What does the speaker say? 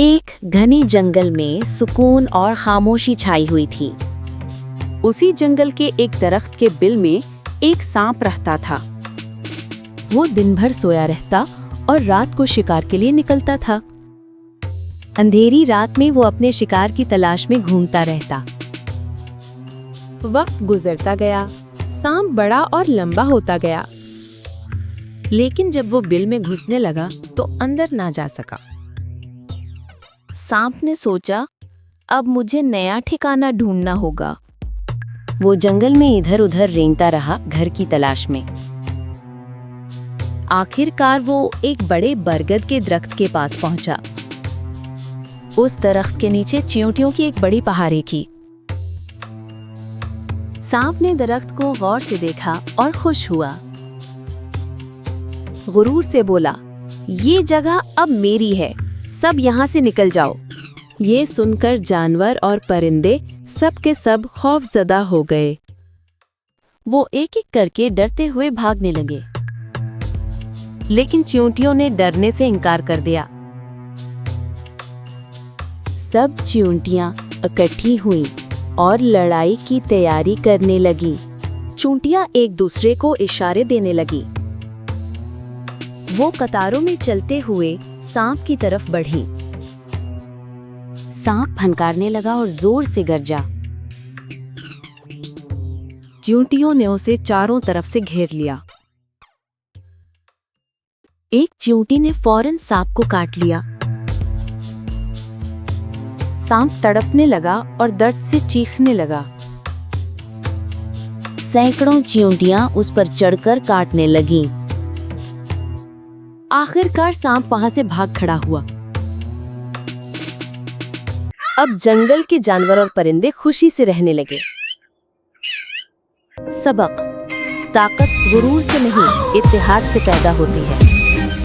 एक घने जंगल में सुकून और खामोशी छाई हुई थी। उसी जंगल के एक दरख्त के बिल में एक सांप रहता था। वो दिन भर सोया रहता और रात को शिकार के लिए निकलता था। अंधेरी रात में वो अपने शिकार की तलाश में घूमता रहता। वक्त गुजरता गया, सांप बड़ा और लंबा होता गया, लेकिन जब वो बिल में घुसने लगा तो अंदर ना जा सका। सांप ने सोचा, अब मुझे नया ठिकाना ढूंढना होगा। वो जंगल में इधर उधर रेंगता रहा घर की तलाश में। आखिरकार वो एक बड़े बरगद के दरख्त के पास पहुंचा। उस दरख्त के नीचे चींटियों की एक बड़ी पहाड़ी थी। सांप ने दरख्त को गौर से देखा और खुश हुआ। गुरूर से बोला, ये जगह अब मेरी है, सब यहाँ से निकल जाओ। ये सुनकर जानवर और परिंदे सब के सब खौफजदा हो गए। वो एक एक करके डरते हुए भागने लगे, लेकिन चींटियों ने डरने से इनकार कर दिया। सब चींटियां इकट्ठी हुईं और लड़ाई की तैयारी करने लगी। चींटियां एक दूसरे को इशारे देने लगी। वो कतारों में चलते हुए सांप की तरफ बढ़ी। सांप फनकारने लगा और जोर से गरजा। चींटियों ने उसे चारों तरफ से घेर लिया। एक चींटी ने फौरन सांप को काट लिया। सांप तड़पने लगा और दर्द से चीखने लगा। सैकड़ों चींटियां उस पर चढ़कर काटने लगीं। आखिरकार सांप वहां से भाग खड़ा हुआ। अब जंगल के जानवर और परिंदे खुशी से रहने लगे। सबक: ताकत गुरूर से नहीं, इत्तेहाद से पैदा होती है।